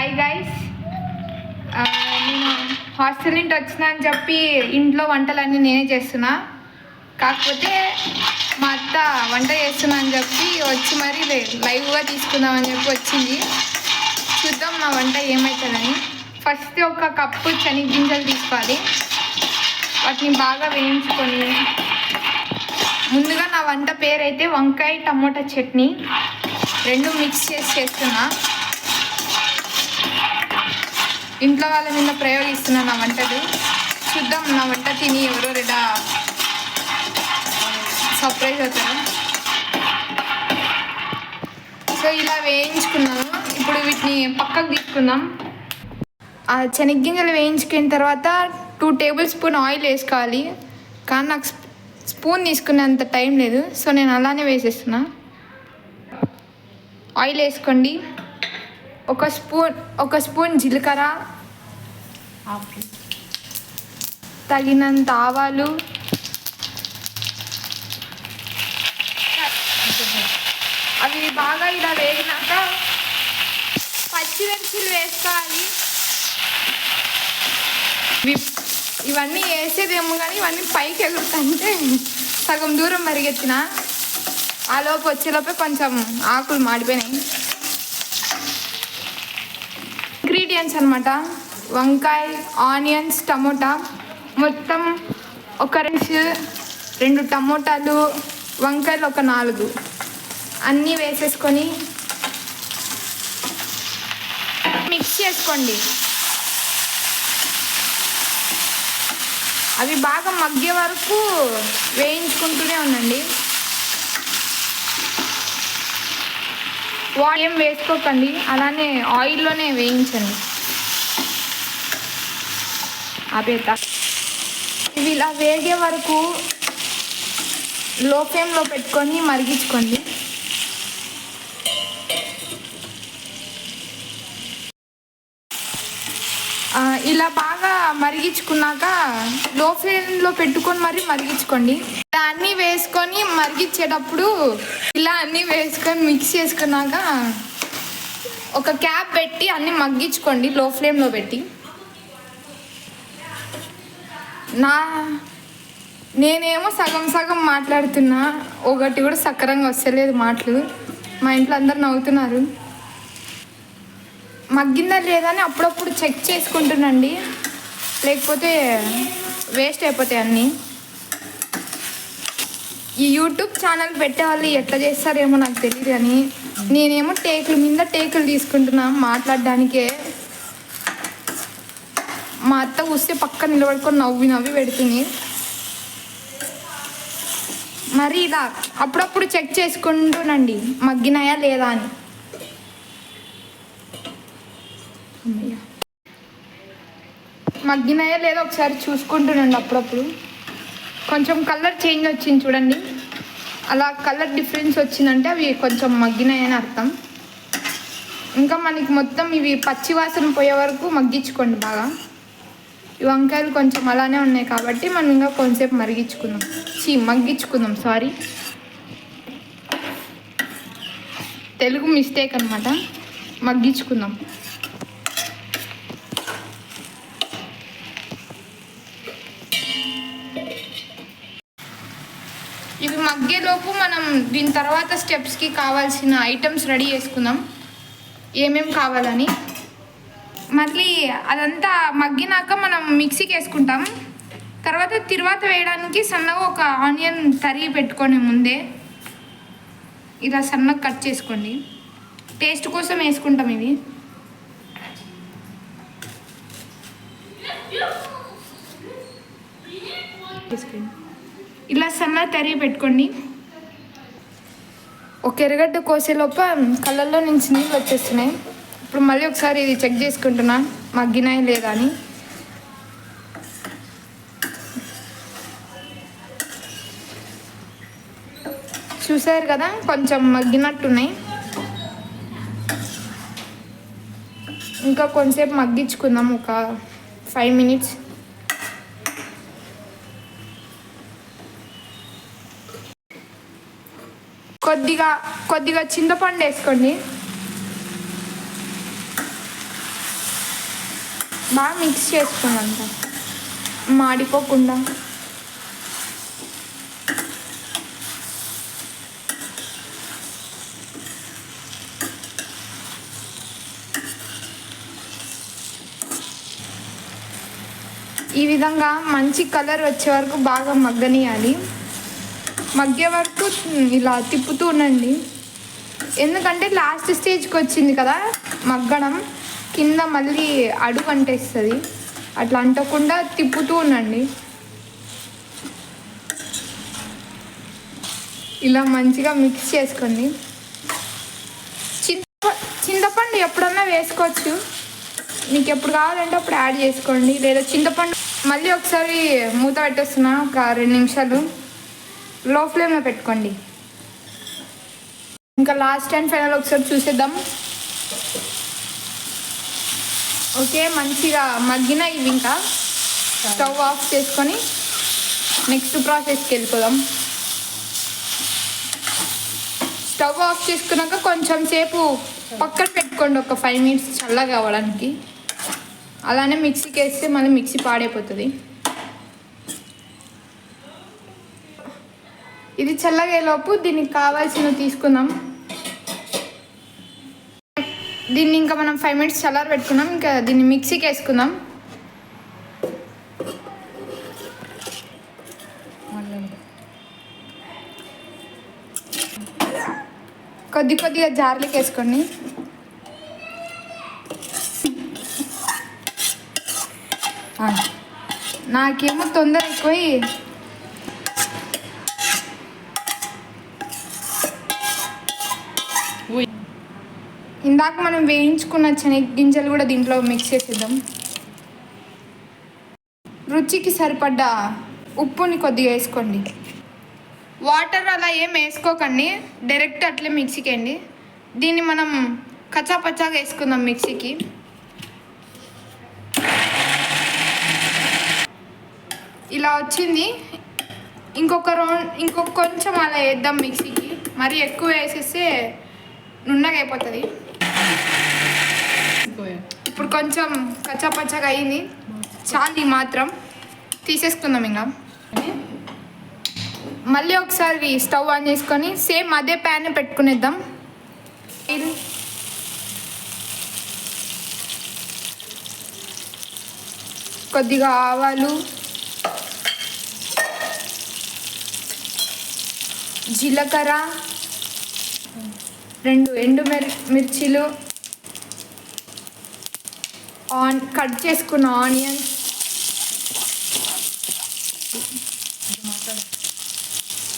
Hi guys, నేను hostel నుండి వచ్చినా అని చెప్పి ఇంట్లో వంటలన్నీ నేనే చేస్తున్నా. కాకపోతే మా అత్త వంట చేస్తున్నా అని చెప్పి వచ్చి మరి లైవ్గా తీసుకుందామని చెప్పి వచ్చింది. చూద్దాం నా వంట ఏమవుతుందని. ఫస్ట్ ఒక కప్పు శనగగింజలు తీసుకోవాలి. వాటిని బాగా వేయించుకొని, ముందుగా నా వంట పేరు అయితే వంకాయ టమోటా చట్నీ, రెండు మిక్స్ చేసి చేస్తున్నా. ఇంట్లో వాళ్ళ మీద ప్రయోగిస్తున్నా నా వంటలు. చూద్దాం నా వంట తిని ఎవరో రెడా సర్ప్రైజ్ అవుతారు. సో ఇలా వేయించుకున్నాను. ఇప్పుడు వీటిని పక్కకు తీసుకుందాం. ఆ శనగగింజలు వేయించుకున్న తర్వాత 2 టేబుల్ స్పూన్ ఆయిల్ వేసుకోవాలి. కానీ నాకు స్పూన్ తీసుకునేంత టైం లేదు, సో నేను అలానే వేసేస్తున్నా. ఆయిల్ వేసుకోండి. ఒక స్పూన్ జీలకర్ర, తగినంత ఆవాలు, అవి బాగా ఇలా వేగినాక పచ్చిమిర్చిలు వేసుకోవాలి. ఇవన్నీ వేసేదేమో కానీ ఇవన్నీ పైకి ఎగురుతుంటే సగం దూరం మరిగెత్తిన. ఆ లోపు వచ్చేలోపే కొంచెం ఆకులు మాడిపోయినాయి. ఇంగ్రీడియంట్స్ అనమాట: వంకాయ, ఆనియన్స్, టమోటా, మొత్తం ఒక 2 టమోటాలు, వంకాయలు ఒక 4 అన్నీ వేసేసుకొని మిక్స్ చేసుకోండి. అవి బాగా మగ్గే వరకు వేయించుకుంటూనే ఉండండి. ఏం వేసుకోకండి, అలానే ఆయిల్లోనే వేయించండి. ఆపేత ఇవి ఇలా వేగే వరకు లో ఫ్లేమ్లో పెట్టుకొని మరిగించుకోండి. ఇలా బాగా మరిగించుకున్నాక లో ఫ్లేమ్లో పెట్టుకొని మరిగించుకోండి. ఇలా అన్నీ వేసుకొని మరిగించేటప్పుడు ఇలా అన్నీ వేసుకొని మిక్స్ చేసుకున్నాక ఒక క్యాప్ పెట్టి అన్నీ మగ్గించుకోండి లో ఫ్లేమ్లో పెట్టి. నేనేమో సగం మాట్లాడుతున్నా, ఒకటి కూడా సక్రంగా వస్తలేదు మాటలు. మా ఇంట్లో అందరు నవ్వుతున్నారు. మగ్గిందా లేదా అని అప్పుడప్పుడు చెక్ చేసుకుంటున్నాండి, లేకపోతే వేస్ట్ అయిపోతాయి అన్నీ. ఈ యూట్యూబ్ ఛానల్ పెట్టే వాళ్ళు ఎట్లా చేస్తారేమో నాకు తెలియదు, కానీ నేనేమో టేకుల మీద టేకులు తీసుకుంటున్నా మాట్లాడడానికే. మా అత్త వస్తే పక్క నిలబడుకొని నవ్వి పెడుతుంది. మరి ఇలా అప్పుడప్పుడు చెక్ చేసుకుంటూనండి మగ్గినాయా లేదా అని. మగ్గినాయా లేదా ఒకసారి చూసుకుంటున్నాండి అప్పుడప్పుడు. కొంచెం కలర్ చేంజ్ వచ్చింది చూడండి. అలా కలర్ డిఫరెన్స్ వచ్చిందంటే అవి కొంచెం మగ్గినాయని అర్థం. ఇంకా మనకి మొత్తం ఇవి పచ్చి వాసన పోయే వరకు మగ్గించుకోండి బాగా. ఈ వంకాయలు కొంచెం అలానే ఉన్నాయి కాబట్టి మనం ఇంకా కొంచెంసేపు మగ్గించుకుందాం. సారీ, తెలుగు మిస్టేక్ అనమాట. మగ్గించుకుందాం. ఇవి మగ్గేలోపు మనం దీని తర్వాత స్టెప్స్కి కావాల్సిన ఐటమ్స్ రెడీ చేసుకుందాం, ఏమేమి కావాలని. మళ్ళీ అదంతా మగ్గినాక మనం మిక్సీకి వేసుకుంటాం. తర్వాత వేయడానికి సన్నగా ఒక ఆనియన్ తరిగి పెట్టుకొని ముందే ఇలా సన్నగా కట్ చేసుకోండి. టేస్ట్ కోసం వేసుకుంటాం ఇవి. ఇలా సన్నగా తరిగి పెట్టుకోండి. ఒక ఎర్రగడ్డ కోసేలోప కళ్ళల్లో నుంచి నీళ్ళు వచ్చేస్తున్నాయి. ఇప్పుడు మళ్ళీ ఒకసారి ఇది చెక్ చేసుకుంటున్నా మగ్గినాయి లేదా అని. చూసారు కదా, కొంచెం మగ్గినట్టున్నాయి. ఇంకా కొంచెంసేపు మగ్గించుకుందాం, ఒక 5 minutes. కొద్దిగా చింతపండు వేసుకోండి. బాగా మిక్స్ చేసుకోండి మాడిపోకుండా. ఈ విధంగా మంచి కలర్ వచ్చే వరకు బాగా మగ్గనియాలి. మగ్గే వరకు ఇలా తిప్పుతూ ఉండండి. ఎందుకంటే లాస్ట్ స్టేజ్కి వచ్చింది కదా మగ్గడం, కింద మళ్ళీ అడుగు అంటేస్తుంది. అట్లా అంటకుండా తిప్పుతూ ఉండండి. ఇలా మంచిగా మిక్స్ చేసుకోండి. చింతపండు ఎప్పుడన్నా వేసుకోవచ్చు, మీకు ఎప్పుడు కావాలంటే అప్పుడు యాడ్ చేసుకోండి. లేదా చింతపండు మళ్ళీ ఒకసారి మూత పెట్టేస్తున్నా, ఒక 2 నిమిషాలు లో ఫ్లేమ్లో పెట్టుకోండి. ఇంకా లాస్ట్ అండ్ ఫైనల్ ఒకసారి చూసేద్దాం. ఓకే, మంచిగా మగ్గిన ఇవి. ఇంకా స్టవ్ ఆఫ్ చేసుకొని నెక్స్ట్ ప్రాసెస్కి వెళ్ళిపోదాం. స్టవ్ ఆఫ్ చేసుకున్నాక కొంచెం సేపు పక్కన పెట్టుకోండి, ఒక 5 మినిట్స్ చల్లగా అవ్వడానికి. అలానే మిక్సీకి వేస్తే మళ్ళీ మిక్సీ పాడైపోతుంది. ఇది చల్లగేలోపు దీనికి కావాల్సినవి తీసుకుందాం. దీన్ని ఇంకా మనం 5 మినిట్స్ చల్లారి పెట్టుకున్నాం. ఇంకా దీన్ని మిక్సీకి వేసుకుందాం. కొద్దిగా జార్లోకి వేసుకోండి. నాకేమో తొందర ఎక్కువై ఇందాక మనం వేయించుకున్న శనగ గింజలు కూడా దీంట్లో మిక్స్ చేసేద్దాం. రుచికి సరిపడ్డ ఉప్పుని కొద్దిగా వేసుకోండి. వాటర్ అలా ఏం వేసుకోకండి, డైరెక్ట్ అట్లే మిక్సీకి వేయండి. దీన్ని మనం కచ్చాపచ్చాగా వేసుకుందాం మిక్సీకి. ఇలా వచ్చింది. ఇంకొక కొంచెం అలా వేద్దాం మిక్సీకి. మరి ఎక్కువ వేసేస్తే నున్నగా అయిపోతుంది. ఇప్పుడు కొంచెం కచ్చాపచ్చాగా అయింది, చాలు. మాత్రం తీసేసుకుందాం. ఇంకా మళ్ళీ ఒకసారి స్టవ్ ఆన్ చేసుకొని సేమ్ అదే ప్యాన్ పెట్టుకునేద్దాం. కొద్దిగా ఆవాలు, జీలకర్ర, 2 ఎండుమిర్చీలు, కట్ చేసుకున్న ఆనియన్స్,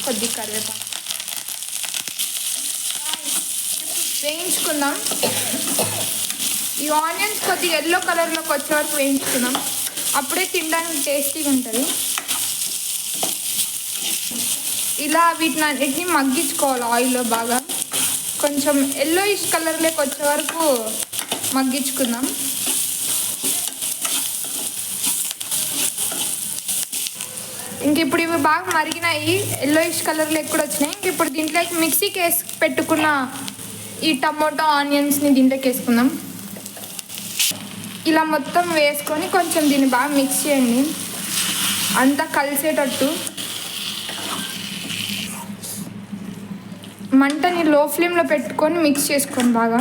కొద్ది కరివేపాకు వేయించుకుందాం. ఈ ఆనియన్స్ కొద్దిగా ఎల్లో కలర్లోకి వచ్చే వరకు వేయించుకుందాం. అప్పుడే తినడానికి టేస్టీగా ఉంటుంది. ఇలా వీటిని మగ్గించుకోవాలి ఆయిల్లో బాగా. కొంచెం ఎల్లోయిష్ కలర్లోకి వచ్చే వరకు మగ్గించుకుందాం. ఇంక ఇప్పుడు ఇవి బాగా మరిగినాయి, ఎల్లోయిష్ కలర్లో కూడా వచ్చినాయి. ఇంక ఇప్పుడు దీంట్లోకి మిక్సీకి వేసి పెట్టుకున్న ఈ టమోటో ఆనియన్స్ని దీంట్లోకి వేసుకుందాం. ఇలా మొత్తం వేసుకొని కొంచెం దీన్ని బాగా మిక్స్ చేయండి, అంతా కలిసేటట్టు. మంటని లో ఫ్లేమ్లో పెట్టుకొని మిక్స్ చేసుకోండి బాగా.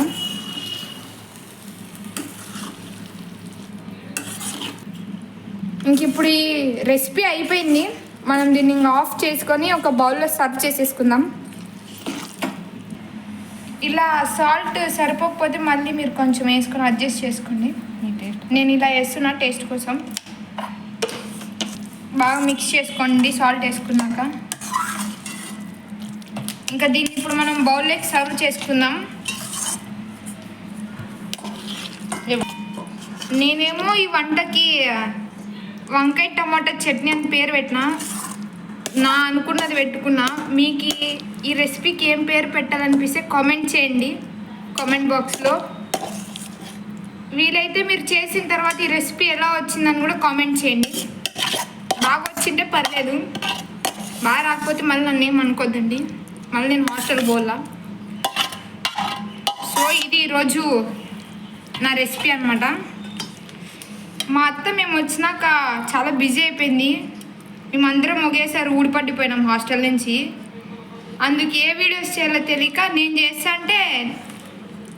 ఇంక ఇప్పుడు ఈ రెసిపీ అయిపోయింది. మనం దీన్ని ఆఫ్ చేసుకొని ఒక బౌల్లో సర్వ్ చేసేసుకుందాం. ఇలా సాల్ట్ సరిపోకపోతే మళ్ళీ మీరు కొంచెం వేసుకొని అడ్జస్ట్ చేసుకోండి. నేను ఇలా వేస్తున్నా టేస్ట్ కోసం. బాగా మిక్స్ చేసుకోండి సాల్ట్ వేసుకున్నాక. ఇంకా దీన్ని ఇప్పుడు మనం బౌల్లోకి సర్వ్ చేసుకుందాం. నేనేమో ఈ వంటకి వంకాయ టమాటా చట్నీ అని పేరు పెట్టినా, నా అనుకున్నది పెట్టుకున్నా. మీకు ఈ రెసిపీకి ఏం పేరు పెట్టాలనిపిస్తే కామెంట్ చేయండి కామెంట్ బాక్స్లో. వీలైతే మీరు చేసిన తర్వాత ఈ రెసిపీ ఎలా వచ్చిందని కూడా కామెంట్ చేయండి. బాగా వచ్చింటే పర్లేదు, బాగా రాకపోతే మళ్ళీ నన్ను ఏమనుకోద్దండి, మళ్ళీ నేను హాస్టల్ పోలా. సో ఇది ఈరోజు నా రెసిపీ అనమాట. మా అత్త మేము వచ్చినాక చాలా బిజీ అయిపోయింది. మేమందరం ఒకేసారి ఊడిపడిపోయినాం హాస్టల్ నుంచి. అందుకు ఏ వీడియోస్ చేయాలో తెలియక నేను చేస్తా అంటే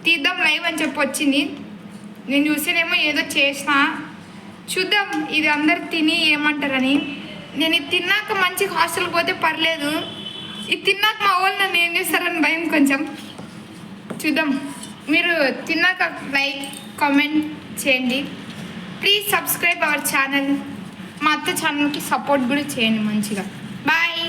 తీద్దాం లైవ్ అని చెప్పి వచ్చింది. నేను చూసేనేమో ఏదో చేసిన, చూద్దాం ఇది అందరు తిని ఏమంటారని. నేను ఇది తిన్నాక మంచి హాస్టల్కి పోతే పర్లేదు, ఇది తిన్నాక మా వాళ్ళు నన్ను ఏం చేస్తారని భయం కొంచెం. చూద్దాం. మీరు తిన్నాక లైక్ కామెంట్ చేయండి. Please subscribe our channel. మా అత్త ఛానల్కి సపోర్ట్ కూడా చేయండి మంచిగా. బాయ్.